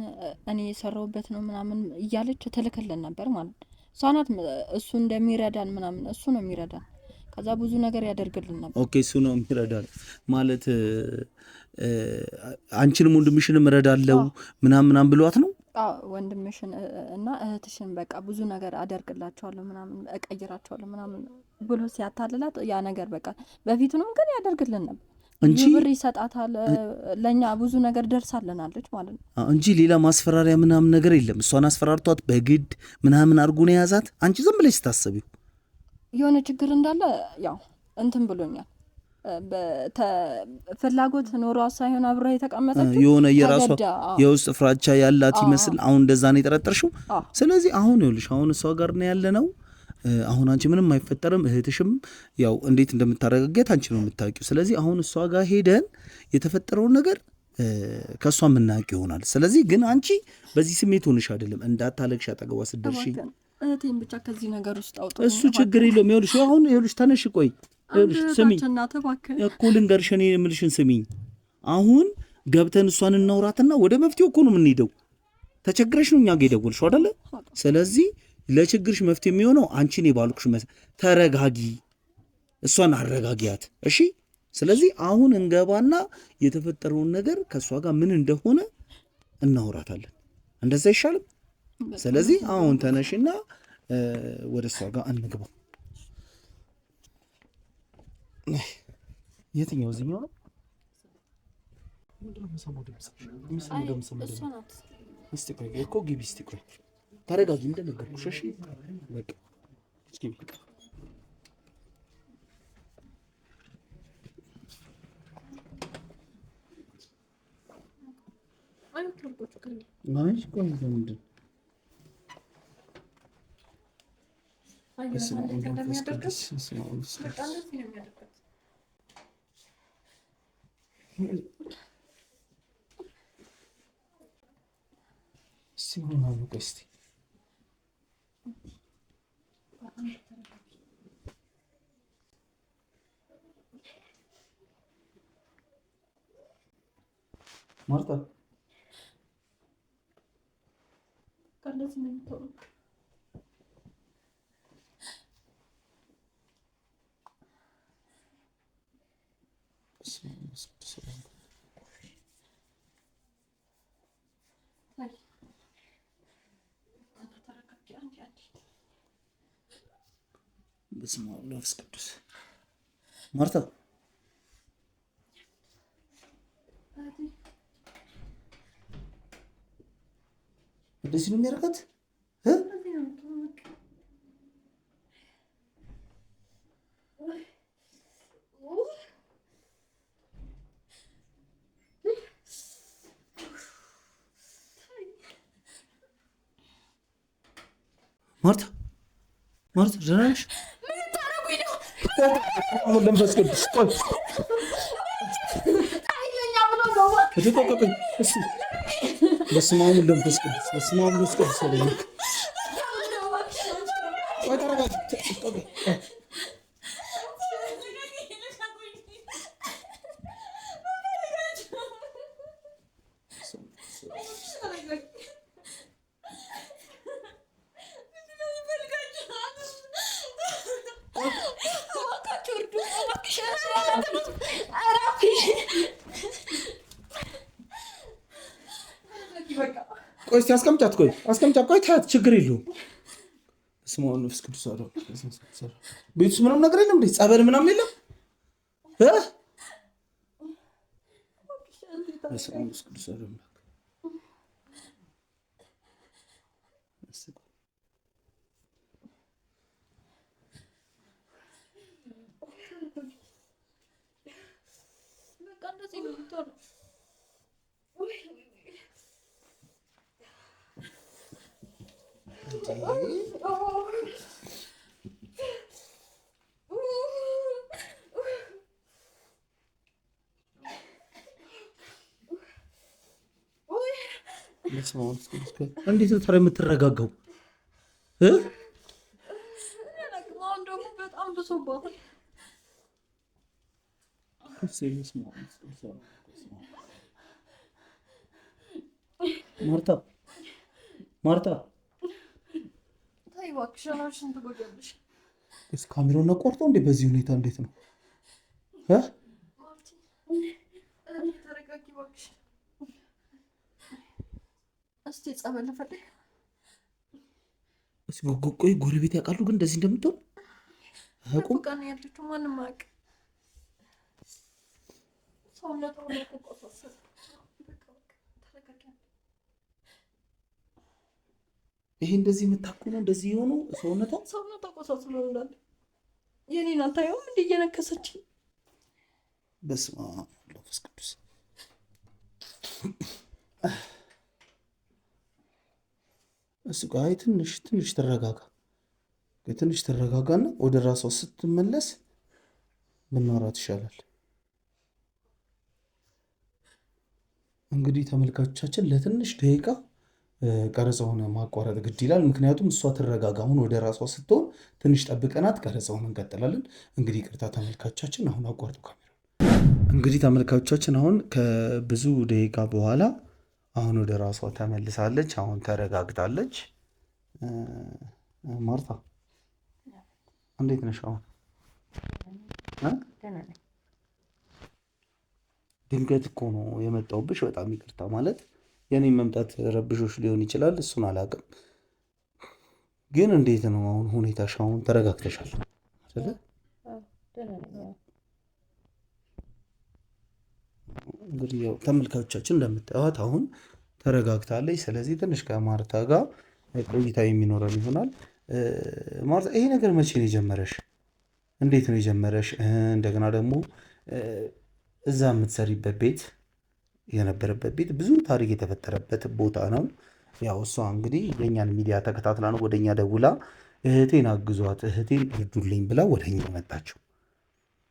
እኔ የሰራሁበት ነው ምናምን እያለች ትልክልን ነበር ማለት ነው። እሷ ናት እሱ እንደሚረዳን ምናምን እሱ ነው የሚረዳን። ከዛ ብዙ ነገር ያደርግልን ነበር። ኦኬ እሱ ነው የሚረዳን ማለት አንቺንም ወንድምሽንም እረዳለሁ ምናምን ብሏት ነው። ወንድምሽን እና እህትሽን በቃ ብዙ ነገር አደርግላቸዋለሁ ምናምን እቀይራቸዋለሁ ምናምን ብሎ ሲያታልላት ያ ነገር በቃ በፊቱንም ግን ያደርግልን ነበር እንጂ ብር ይሰጣታል። ለኛ ብዙ ነገር ደርሳለናለች ማለት ነው እንጂ ሌላ ማስፈራሪያ ምናምን ነገር የለም። እሷን አስፈራርቷት በግድ ምናምን አድርጎ ነው የያዛት። አንቺ ዝም ብለሽ ስታስቢው የሆነ ችግር እንዳለ ያው እንትን ብሎኛል። ፍላጎት ኖሯ ሳይሆን አብራ የተቀመጠችው የሆነ የራሷ የውስጥ ፍራቻ ያላት ይመስል አሁን እንደዛ ነው የጠረጠርሽው። ስለዚህ አሁን ይኸውልሽ አሁን እሷ ጋር ነው ያለነው። አሁን አንቺ ምንም አይፈጠርም። እህትሽም ያው እንዴት እንደምታረጋጋት አንቺ ነው የምታውቂው። ስለዚህ አሁን እሷ ጋር ሄደን የተፈጠረውን ነገር ከእሷ የምናውቅ ይሆናል። ስለዚህ ግን አንቺ በዚህ ስሜት ሆንሽ አይደለም እንዳታለቅሽ አጠገቧ ስትደርሺ እህቴን ብቻ ከዚህ ነገር ውስጥ አውጡ። እሱ ችግር የለውም። ይኸውልሽ አሁን ይኸውልሽ ተነሽ ቆይ ይኸውልሽ ስሚኝ እኮ ልንገርሽ እኔ የምልሽን ስሚኝ። አሁን ገብተን እሷን እናውራትና ወደ መፍትሄው እኮ ነው የምንሄደው። ተቸግረሽ ነው እኛ ጋር የደወልሽው አይደለ? ስለዚህ ለችግርሽ መፍትሄ የሚሆነው አንቺ እኔ ባልኩሽ ተረጋጊ፣ እሷን አረጋጊያት እሺ። ስለዚህ አሁን እንገባና የተፈጠረውን ነገር ከእሷ ጋር ምን እንደሆነ እናውራታለን። እንደዛ አይሻልም? ስለዚህ አሁን ተነሽና ወደ እሷ ጋር እንግባ። የትኛው እዚህኛው ነው? እስቲ ቆይ እኮ ግቢ። እስቲ ቆይ ተረጋጊ፣ እንደነገርኩሽ እሺ። በቃ እስኪ ማርታ በስመ አብ ወመንፈስ ቅዱስ። ማርታ እንደዚህ ነው የሚያደርጋት? ማርታ ማርታ ደህና ነሽ? መንፈስ ቅዱስ ቆይ በስመ አብ መንፈስ ቅዱስ በስመ አብ መንፈስ ቅዱስ ቆይ እስኪ አስቀምጫት። ቆይ አስቀምጫት። ቆይ ታያት፣ ችግር የለውም። በስመ አብ ወመንፈስ ቅዱስ ቤት ውስጥ ምንም ነገር የለም እንዴ? ጸበል ምናምን የለም? በስመ አብ ወመንፈስ ቅዱስ እንዴት ነው ታዲያ የምትረጋጋው? ማርታ ማርታ ካሜራውን ቆርጦ እንዴ በዚህ ሁኔታ እንዴት ነው? ቆይ ጎረቤት ያውቃሉ ግን እንደዚህ እንደምትሆን ይሄ እንደዚህ የምታኩ ነው እንደዚህ የሆኑ ሰውነቷ ቆሳስሎ እንዳለ የኔን አታየውም? እንደ እየነከሰች በስመ አብ ወመንፈስ ቅዱስ። እሱ ጋር ትንሽ ተረጋጋ፣ ትንሽ ተረጋጋና ወደ ራሷ ስትመለስ ብናወራት ይሻላል። እንግዲህ ተመልካቾቻችን ለትንሽ ደቂቃ ቀረጻውን ማቋረጥ ግድ ይላል። ምክንያቱም እሷ ትረጋጋ። አሁን ወደ ራሷ ስትሆን ትንሽ ጠብቀናት ቀረጻውን እንቀጥላለን። እንግዲህ ቅርታ ተመልካቾቻችን፣ አሁን አቋርጡ ካሜራ። እንግዲህ ተመልካቾቻችን አሁን ከብዙ ደቂቃ በኋላ አሁን ወደ ራሷ ተመልሳለች። አሁን ተረጋግታለች። ማርታ እንዴት ነሽ? አሁን ድንገት እኮ ነው የመጣሁብሽ። በጣም ይቅርታ ማለት የኔ መምጣት ረብሾች ሊሆን ይችላል፣ እሱን አላውቅም። ግን እንዴት ነው አሁን ሁኔታሽ? አሁን ተረጋግተሻል አይደለ? እንግዲህ ያው ተመልካቾቻችን እንደምታዩት አሁን ተረጋግታለች። ስለዚህ ትንሽ ከማርታ ጋር ቆይታ የሚኖረን ይሆናል። ማርታ ይሄ ነገር መቼ ነው የጀመረሽ? እንዴት ነው የጀመረሽ? እንደገና ደግሞ እዛ የምትሰሪበት ቤት የነበረበት ቤት ብዙ ታሪክ የተፈጠረበት ቦታ ነው። ያው እሷ እንግዲህ የእኛን ሚዲያ ተከታትላ ነው ወደኛ ደውላ እህቴን አግዟት፣ እህቴን እርዱልኝ ብላ ወደኛ መጣችው።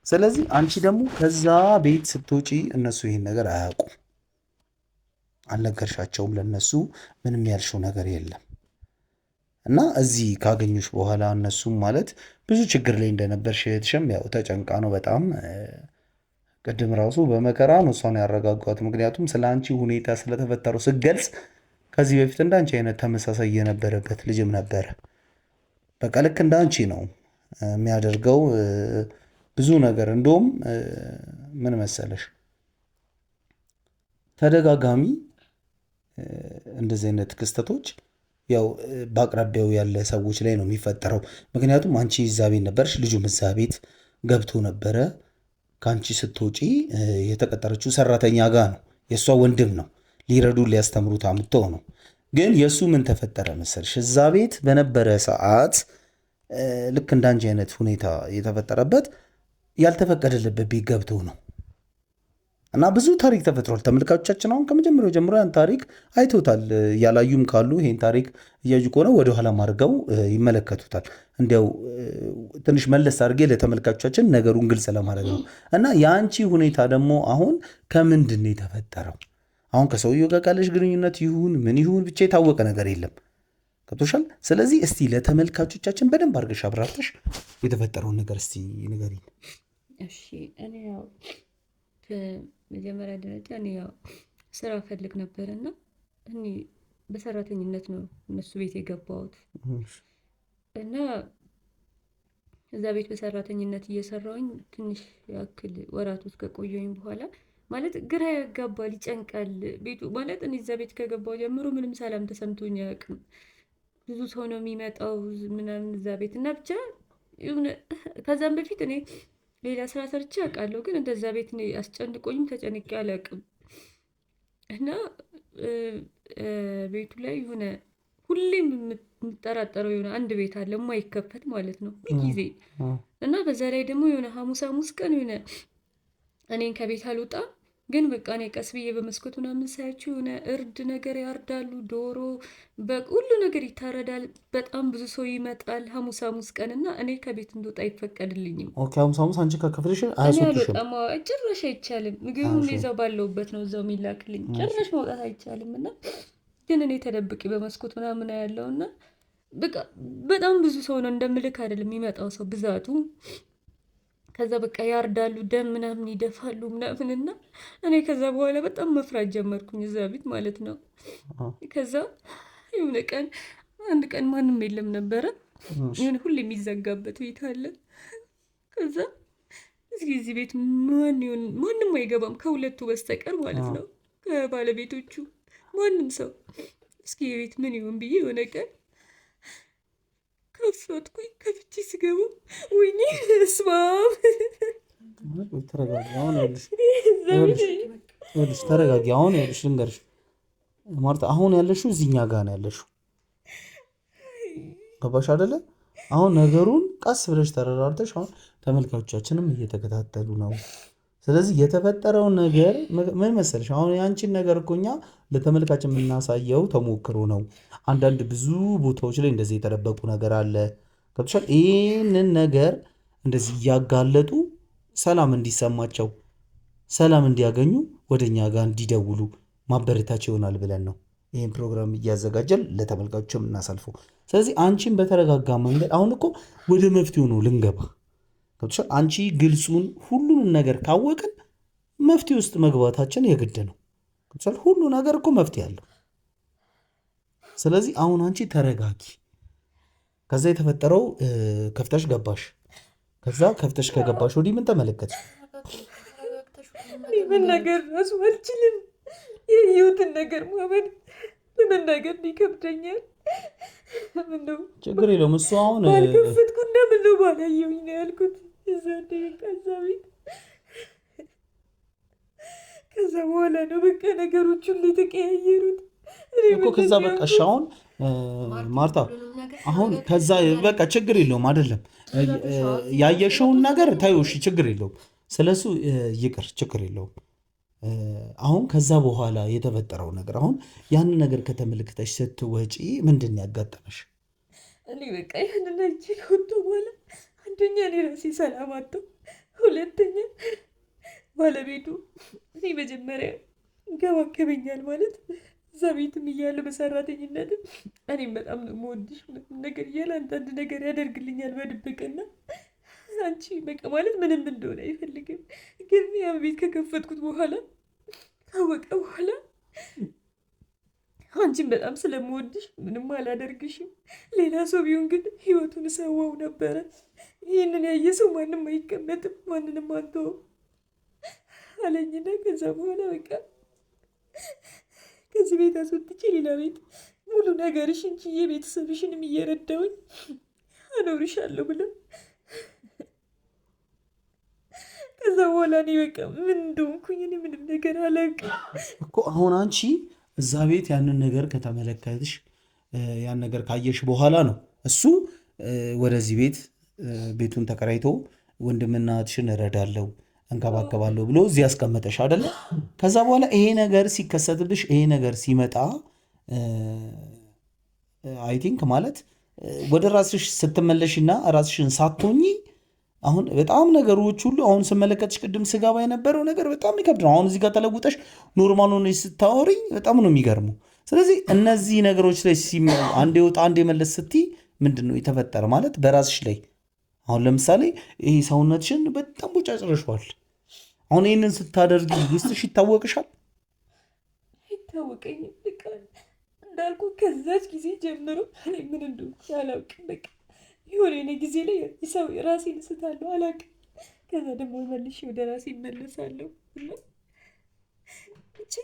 ስለዚህ አንቺ ደግሞ ከዛ ቤት ስትወጪ እነሱ ይህን ነገር አያውቁም፣ አልነገርሻቸውም። ለነሱ ምንም ያልሽው ነገር የለም እና እዚህ ካገኙሽ በኋላ እነሱም ማለት ብዙ ችግር ላይ እንደነበርሽ እህትሽም ያው ተጨንቃ ነው በጣም ቅድም ራሱ በመከራ ነው እሷን ያረጋጓት። ምክንያቱም ስለ አንቺ ሁኔታ ስለተፈጠረው ስገልጽ ከዚህ በፊት እንደ አንቺ አይነት ተመሳሳይ የነበረበት ልጅም ነበረ። በቃ ልክ እንደ አንቺ ነው የሚያደርገው ብዙ ነገር። እንደውም ምን መሰለሽ ተደጋጋሚ እንደዚህ አይነት ክስተቶች ያው በአቅራቢያው ያለ ሰዎች ላይ ነው የሚፈጠረው። ምክንያቱም አንቺ እዛ ቤት ነበርሽ፣ ልጁም እዛ ቤት ገብቶ ነበረ። ከአንቺ ስትወጪ የተቀጠረችው ሰራተኛ ጋር ነው፣ የእሷ ወንድም ነው፣ ሊረዱ ሊያስተምሩት አምጥተው ነው። ግን የእሱ ምን ተፈጠረ መሰልሽ? እዛ ቤት በነበረ ሰዓት ልክ እንዳንቺ አይነት ሁኔታ የተፈጠረበት ያልተፈቀደለበት ቤት ገብቶ ነው እና ብዙ ታሪክ ተፈጥሯል። ተመልካቾቻችን አሁን ከመጀመሪያው ጀምሮ ያን ታሪክ አይተውታል። ያላዩም ካሉ ይሄን ታሪክ እያዩ ከሆነ ወደኋላ አድርገው ይመለከቱታል። እንዲያው ትንሽ መለስ አድርጌ ለተመልካቾቻችን ነገሩን ግልጽ ለማድረግ ነው። እና የአንቺ ሁኔታ ደግሞ አሁን ከምንድን ነው የተፈጠረው? አሁን ከሰውየው ጋር ካለሽ ግንኙነት ይሁን ምን ይሁን ብቻ የታወቀ ነገር የለም። ገብቶሻል? ስለዚህ እስቲ ለተመልካቾቻችን በደንብ አድርገሽ አብራርተሽ የተፈጠረውን ነገር እስቲ ንገሪኝ። እሺ፣ እኔ ያው በመጀመሪያ ደረጃ እኔ ያው ስራ ፈልግ ነበር እና እኔ በሰራተኝነት ነው እነሱ ቤት የገባሁት እና እዛ ቤት በሰራተኝነት እየሰራሁኝ ትንሽ ያክል ወራት ውስጥ ከቆየሁኝ በኋላ ማለት ግራ ያጋባል፣ ይጨንቃል ቤቱ ማለት እኔ እዛ ቤት ከገባሁ ጀምሮ ምንም ሰላም ተሰምቶኝ አያውቅም። ብዙ ሰው ነው የሚመጣው ምናምን እዛ ቤት እና ብቻ ከዛም በፊት እኔ ሌላ ስራ ሰርቼ አውቃለሁ፣ ግን እንደዛ ቤት እኔ አስጨንቆኝም ተጨንቄ አላውቅም። እና ቤቱ ላይ የሆነ ሁሌም የምጠራጠረው የሆነ አንድ ቤት አለ የማይከፈት ማለት ነው ጊዜ እና በዛ ላይ ደግሞ የሆነ ሐሙስ ቀን የሆነ እኔን ከቤት አልወጣም፣ ግን በቃ እኔ ቀስ ብዬ በመስኮት ምናምን ሳያቸው የሆነ እርድ ነገር ያርዳሉ፣ ዶሮ ሁሉ ነገር ይታረዳል። በጣም ብዙ ሰው ይመጣል ሐሙስ ቀን እና እኔ ከቤት እንድወጣ አይፈቀድልኝም። ሐሙስ አንቺ ከክፍልሽ አያስወጡሽም? ጭራሽ አይቻልም። ምግቡም እዛው ባለውበት ነው እዛው የሚላክልኝ። ጭራሽ መውጣት አይቻልም። እና ግን እኔ ተደብቄ በመስኮት ምናምን ያለው እና በቃ በጣም ብዙ ሰው ነው እንደምልክ አይደለም የሚመጣው ሰው ብዛቱ ከዛ በቃ ያርዳሉ፣ ደም ምናምን ይደፋሉ ምናምንና እኔ ከዛ በኋላ በጣም መፍራት ጀመርኩኝ እዛ ቤት ማለት ነው። ከዛ የሆነ ቀን አንድ ቀን ማንም የለም ነበረ። የሆነ ሁሌ የሚዘጋበት ቤት አለ። ከዛ እስኪ እዚህ ቤት ማንም አይገባም ከሁለቱ በስተቀር ማለት ነው፣ ከባለቤቶቹ ማንም ሰው። እስኪ የቤት ምን ይሆን ብዬ የሆነ ቀን ከፈትኩኝ። ከፍቼ ስገባ ወይኔ እስማም ተረጋጊ። አሁን ተረጋጊ። አሁን ይኸውልሽ ልንገርሽ ማርታ፣ አሁን ያለሽው እዚህኛ ጋር ነው ያለሽው። ገባሽ አይደለ? አሁን ነገሩን ቀስ ብለሽ ተረራርተሽ፣ አሁን ተመልካቾቻችንም እየተከታተሉ ነው። ስለዚህ የተፈጠረውን ነገር ምን መሰለሽ፣ አሁን የአንቺን ነገር እኮ እኛ ለተመልካች የምናሳየው ተሞክሮ ነው። አንዳንድ ብዙ ቦታዎች ላይ እንደዚህ የተደበቁ ነገር አለ። ገብቶሻል? ይህንን ነገር እንደዚህ እያጋለጡ ሰላም እንዲሰማቸው፣ ሰላም እንዲያገኙ ወደ እኛ ጋር እንዲደውሉ ማበረታቸው ይሆናል ብለን ነው ይህን ፕሮግራም እያዘጋጀን ለተመልካቾች የምናሳልፈው። ስለዚህ አንቺን በተረጋጋ መንገድ አሁን እኮ ወደ መፍትሄው ነው ልንገባ። ገብቶሻል? አንቺ ግልጹን ሁሉንም ነገር ካወቅን መፍትሄ ውስጥ መግባታችን የግድ ነው። ገብቶሻል? ሁሉ ነገር እኮ መፍትሄ አለው። ስለዚህ አሁን አንቺ ተረጋጊ። ከዛ የተፈጠረው ከፍተሽ ገባሽ። ከዛ ከፍተሽ ከገባሽ ወዲህ ምን ተመለከትሽ? መናገር ራሱ አልችልም። የህይወትን ነገር ማመን ለመናገር ይከብደኛል። ምነው ችግር የለውም እሱ አሁን ባልከፈትኩ እና ምነው ባላየሁኝ ነው ያልኩት። እዛ ከዛ ቤት ከዛ በኋላ ነው በቃ ነገሮች ሁሉ የተቀያየሩት እኮ። ከዛ በቃ እሺ አሁን ማርታ አሁን ከዛ በቃ ችግር የለውም አይደለም፣ ያየሽውን ነገር ታዩ። እሺ ችግር የለውም ስለሱ ይቅር፣ ችግር የለውም። አሁን ከዛ በኋላ የተፈጠረው ነገር አሁን ያንን ነገር ከተመለከተሽ ስትወጪ ምንድን ያጋጠመሽ? እኔ በቃ ያንን እጅ ከወጡ በኋላ አንደኛ እኔ ራሴ ሰላም አጣሁ፣ ሁለተኛ ባለቤቱ እኔ መጀመሪያ እንከባከበኛል ማለት እዛ ቤትም እያለ በሰራተኝነትም እኔም በጣም ነው የምወድሽ ነገር እያለ አንዳንድ ነገር ያደርግልኛል በድብቅና አንቺ በቃ ማለት ምንም እንደሆነ አይፈልግም። ግን ያን ቤት ከከፈትኩት በኋላ ካወቀ በኋላ አንቺን በጣም ስለምወድሽ ምንም አላደርግሽም፣ ሌላ ሰው ቢሆን ግን ህይወቱን ሰዋው ነበረ። ይህንን ያየ ሰው ማንም አይቀመጥም፣ ማንንም አንተውም አለኝና ከዛ በኋላ በቃ ከዚህ ቤት አስወጥቼ ሌላ ቤት ሙሉ ነገርሽን ችዬ ቤተሰብሽንም እየረዳውኝ አኖርሻለሁ ብለው ከዛ በኋላ እኔ በቃ ምን እንደሆንኩኝ እኔ ምንም ነገር አላውቅም እኮ። አሁን አንቺ እዛ ቤት ያንን ነገር ከተመለከትሽ ያን ነገር ካየሽ በኋላ ነው እሱ ወደዚህ ቤት ቤቱን ተከራይቶ ወንድምና እህትሽን እረዳለሁ እንከባከባለሁ ብሎ እዚህ ያስቀመጠሽ አይደለ? ከዛ በኋላ ይሄ ነገር ሲከሰትብሽ ይሄ ነገር ሲመጣ አይ ቲንክ ማለት ወደ ራስሽ ስትመለሽና ራስሽን ሳትሆኚ አሁን በጣም ነገሮች ሁሉ አሁን ስመለከትሽ ቅድም ስገባ የነበረው ነገር በጣም ይከብድ ነው። አሁን እዚህ ጋር ተለውጠሽ ኖርማል ሆነሽ ስታወሪኝ በጣም ነው የሚገርመው። ስለዚህ እነዚህ ነገሮች ላይ አንዴ ወጣ አንዴ መለስ ስትይ ምንድን ነው የተፈጠረ ማለት በራስሽ ላይ አሁን ለምሳሌ ይሄ ሰውነትሽን በጣም ቦጫጭረሽዋል። አሁን ይህንን ስታደርጊ ውስጥሽ ይታወቅሻል? አይታወቀኝም። በቃ እንዳልኩ ከዛች ጊዜ ጀምሮ እኔ ምን እንደሆነ አላውቅም። በቃ የሆነ ጊዜ ላይ ሰው ራሴን ስታለሁ አላውቅም። ከዛ ደግሞ መልሼ ወደ ራሴ እመለሳለሁ እና ብቻ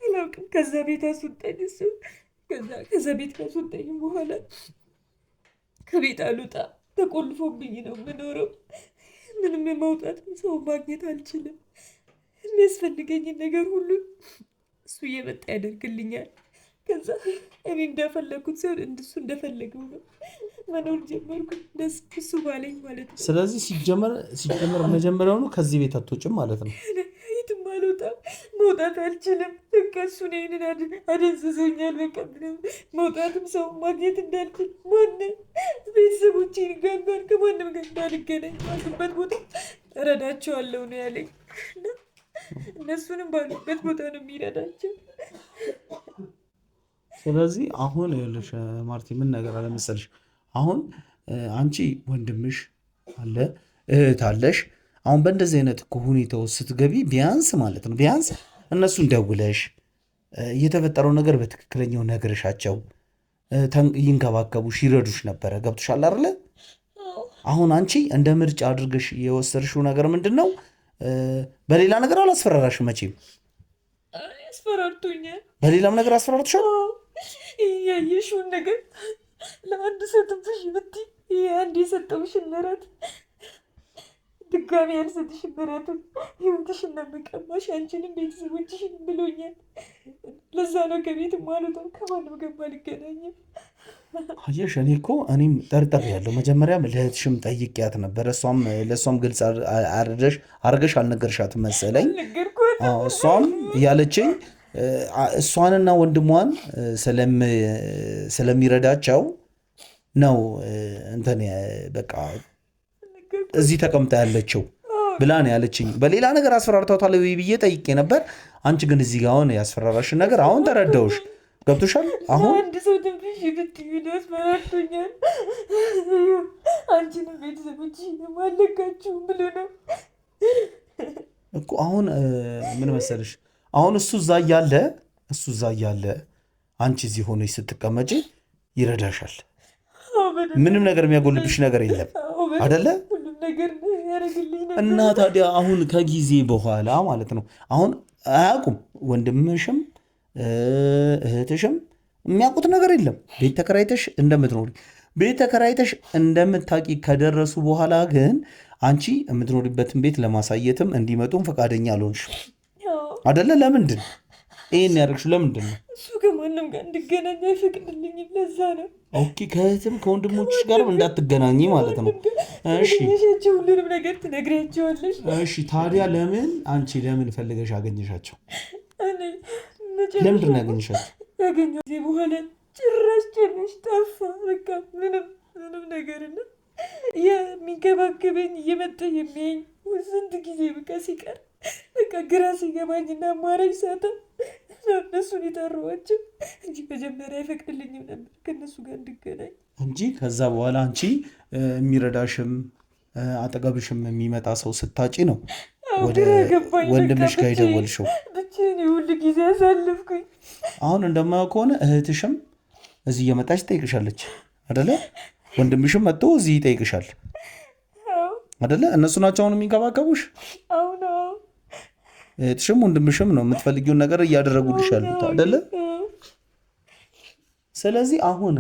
አላውቅም። ከዛ ቤት አስወጣኝ እሱ። ከዛ ቤት ካስወጣኝ በኋላ ከቤት አልወጣ ተቆልፎብኝ ነው የምኖረው። ምንም የማውጣት ሰው ማግኘት አልችልም። የሚያስፈልገኝን ነገር ሁሉ እሱ እየመጣ ያደርግልኛል። ከዛ እኔ እንደፈለግኩት ሲሆን እሱ እንደፈለገው ነው መኖር ጀመርኩ፣ ደስ እሱ ባለኝ ማለት ነው። ስለዚህ ሲጀመር መጀመሪያውኑ ከዚህ ቤት አትወጭም ማለት ነው? የትም አልወጣም፣ መውጣት አልችልም። በቃ እሱን ይህንን አደንዝዞኛል። በቃ ምንም መውጣትም ሰው ማግኘት እንዳልችል ማንም ቤተሰቦቼን ጋር ከማንም ጋር እንዳልገናኝ ባሉበት ቦታ እረዳቸዋለሁ ነው ያለኝ። እነሱንም ባሉበት ቦታ ነው የሚረዳቸው። ስለዚህ አሁን ይኸውልሽ ማርቲ ምን ነገር አለ መሰለሽ፣ አሁን አንቺ ወንድምሽ አለ እህት አለሽ። አሁን በእንደዚህ አይነት ሁኔታ ውስጥ ስትገቢ ቢያንስ ማለት ነው ቢያንስ እነሱን ደውለሽ የተፈጠረው ነገር በትክክለኛው ነግረሻቸው ይንከባከቡሽ ይረዱሽ ነበረ። ገብቶሻል አይደለ? አሁን አንቺ እንደ ምርጫ አድርገሽ የወሰድሽው ነገር ምንድን ነው? በሌላ ነገር አላስፈራራሽም መቼም። አስፈራርቶኛል። በሌላም ነገር አስፈራርቶሻል። ያየሽውን ነገር ለአንድ ሰው ትንሽ ብትይ ይሄ አንድ የሰጠውሽን ምሕረት ድጋሚ ያልሰጥሽን ምሕረቱን ህይወትሽን ነው የምቀማሽ አንቺንም ቤተሰቦችሽን ብሎኛል። ለዛ ነው ከቤትም አልወጣም ከማንም ጋር አልገናኝም። አየሽ እኔም ጠርጠር ያለው መጀመሪያም ለእህትሽም ጠይቂያት ነበር። ለእሷም ግልጽ አድርገሽ አልነገርሻትም መሰለኝ። እሷም ያለችኝ እሷንና ወንድሟን ስለሚረዳቸው ነው እንትን በቃ እዚህ ተቀምጣ ያለችው ብላ ነው ያለችኝ። በሌላ ነገር አስፈራርታታል ብዬ ጠይቄ ነበር። አንቺ ግን እዚህ ጋር አሁን ያስፈራራሽን ነገር አሁን ተረዳውሽ። ገብቶሻል? አሁን አንድ ሰው ትንሽ ብትይ ያስፈራርቶኛል። አንቺንም ቤተሰቦችሽንም አለቃችሁም ብሎ ነው እኮ። አሁን ምን መሰለሽ አሁን እሱ እዛ እያለ አንቺ እዚህ ሆነሽ ስትቀመጪ ይረዳሻል። ምንም ነገር የሚያጎልብሽ ነገር የለም አደለ? እና ታዲያ አሁን ከጊዜ በኋላ ማለት ነው አሁን አያውቁም ወንድምሽም እህትሽም የሚያውቁት ነገር የለም። ቤት ተከራይተሽ እንደምትኖሪ ቤት ተከራይተሽ እንደምታቂ ከደረሱ በኋላ ግን አንቺ የምትኖሪበትን ቤት ለማሳየትም እንዲመጡም ፈቃደኛ አልሆንሽም አደለ? ለምንድን ይህን ያደርግሽው? ለምንድን ነው? እሱ ከማንም ጋር እንድገናኝ አይፈቅድልኝም። ለዛ ነው። ኦኬ፣ ከእህትም ከወንድሞችሽ ጋርም እንዳትገናኝ ማለት ነው። እሺ፣ ሁሉንም ነገር ትነግሪያቸዋለሽ። እሺ፣ ታዲያ ለምን ፈልገሽ አገኘሻቸው? ለምንድን ነው ያገኘሻቸው? ያገኘው ጊዜ በኋላ ጭራሽ ጠፋ። በቃ ምንም ነገር እና የሚንከባከበኝ እየመጣ የሚያኝ ስንት ጊዜ በቃ ሲቀር በቃ ግራ ሲገባኝና አማራጭ ሳጣ እነሱን የጠራኋቸው እንጂ መጀመሪያ አይፈቅድልኝም ነበር ከእነሱ ጋር እንድገናኝ እንጂ ከዛ በኋላ አንቺ የሚረዳሽም አጠገብሽም የሚመጣ ሰው ስታጪ ነው ወደ ወንድምሽ ጋር የደወልሽው። ብቻዬን ሁሉ ጊዜ አሳልፍኩኝ። አሁን እንደማየው ከሆነ እህትሽም እዚህ እየመጣች ትጠይቅሻለች አደለ? ወንድምሽም መጥቶ እዚህ ይጠይቅሻል አደለ? እነሱ ናቸው አሁን የሚንከባከቡሽ። እህትሽም ወንድምሽም ነው የምትፈልጊውን ነገር እያደረጉልሽ ያሉት አደለ? ስለዚህ አሁን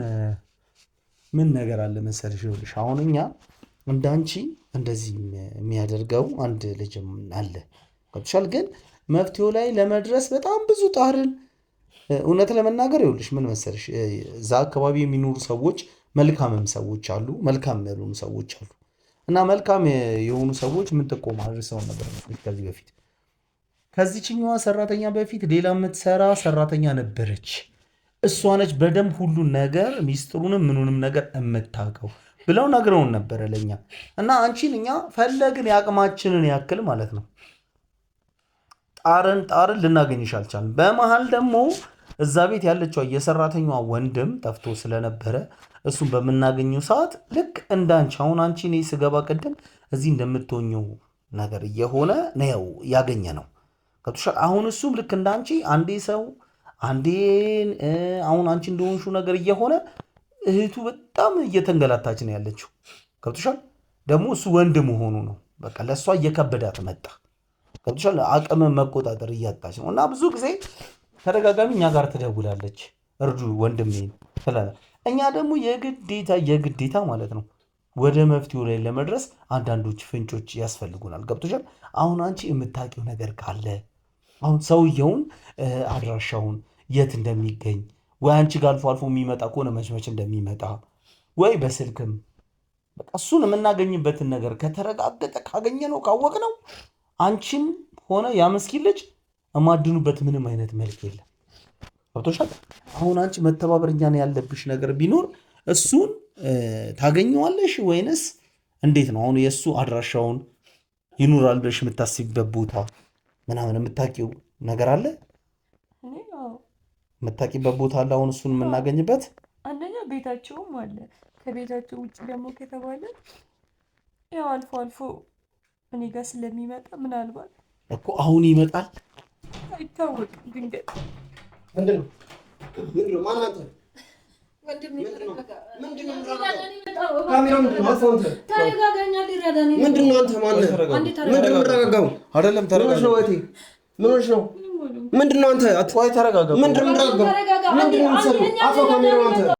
ምን ነገር አለ መሰለሽ፣ ይኸውልሽ አሁን እኛ እንዳንቺ እንደዚህ የሚያደርገው አንድ ልጅም አለ ገብቶሻል። ግን መፍትሄው ላይ ለመድረስ በጣም ብዙ ጣርን። እውነት ለመናገር ይኸውልሽ ምን መሰለሽ፣ እዛ አካባቢ የሚኖሩ ሰዎች መልካምም ሰዎች አሉ፣ መልካም ያልሆኑ ሰዎች አሉ። እና መልካም የሆኑ ሰዎች ምን ጥቆማ አድርሰው ነበር ከዚህ በፊት ከዚችኛዋ ሰራተኛ በፊት ሌላ የምትሰራ ሰራተኛ ነበረች። እሷ ነች በደንብ ሁሉን ነገር ሚስጥሩንም ምኑንም ነገር የምታውቀው ብለው ነግረውን ነበረ ለኛ። እና አንቺን እኛ ፈለግን የአቅማችንን ያክል ማለት ነው ጣርን ልናገኝሽ አልቻልንም። በመሀል ደግሞ እዛ ቤት ያለችው የሰራተኛዋ ወንድም ጠፍቶ ስለነበረ እሱን በምናገኘው ሰዓት ልክ እንዳንቺ አሁን አንቺ እኔ ስገባ ቅድም እዚህ እንደምትሆኘው ነገር እየሆነ ነው ያገኘ ነው ገብቶሻል። አሁን እሱም ልክ እንዳንቺ አንዴ ሰው አንዴ አሁን አንቺ እንደሆንሹ ነገር እየሆነ እህቱ በጣም እየተንገላታች ነው ያለችው ገብቶሻል። ደግሞ እሱ ወንድ መሆኑ ነው በቃ ለእሷ እየከበዳት መጣ ገብቶሻል። አቅም መቆጣጠር እያጣች ነው። እና ብዙ ጊዜ ተደጋጋሚ እኛ ጋር ትደውላለች እርዱ ወንድሜን ትላለች። እኛ ደግሞ የግዴታ ማለት ነው ወደ መፍትሄው ላይ ለመድረስ አንዳንዶች ፍንጮች ያስፈልጉናል ገብቶሻል። አሁን አንቺ የምታውቂው ነገር ካለ አሁን ሰውየውን አድራሻውን የት እንደሚገኝ ወይ አንቺ ጋር አልፎ አልፎ የሚመጣ ከሆነ መች እንደሚመጣ ወይ በስልክም በቃ እሱን የምናገኝበትን ነገር ከተረጋገጠ ካገኘ ነው ካወቅ ነው አንቺም ሆነ ያ ምስኪን ልጅ የማድኑበት ምንም አይነት መልክ የለም ገብቶሻል። አሁን አንቺ መተባበር እኛን ያለብሽ ነገር ቢኖር እሱን ታገኘዋለሽ ወይንስ እንዴት ነው? አሁን የእሱ አድራሻውን ይኑራል ብለሽ የምታስቢበት ቦታ ምናምን የምታውቂው ነገር አለ? የምታውቂበት ቦታ አለ አሁን እሱን የምናገኝበት? አንደኛ ቤታቸውም አለ። ከቤታቸው ውጭ ደግሞ ከተባለ ያው አልፎ አልፎ እኔ ጋር ስለሚመጣ ምናልባት እኮ አሁን ይመጣል አይታወቅም። ድንገት ምንድነው ማን አንተ? ምንድነው አንተ ማነህ? ምንድነው የምትረጋጋው? አይደለም ተረጋጋ ነው ወይቴ ምን ሆነሽ ነው? ምንድነው አንተ? አትቆይ ተረጋጋ። ምንድነው የምትረጋጋው? ምንድነው የምትሰራው? አፎ ካሜራው አንተ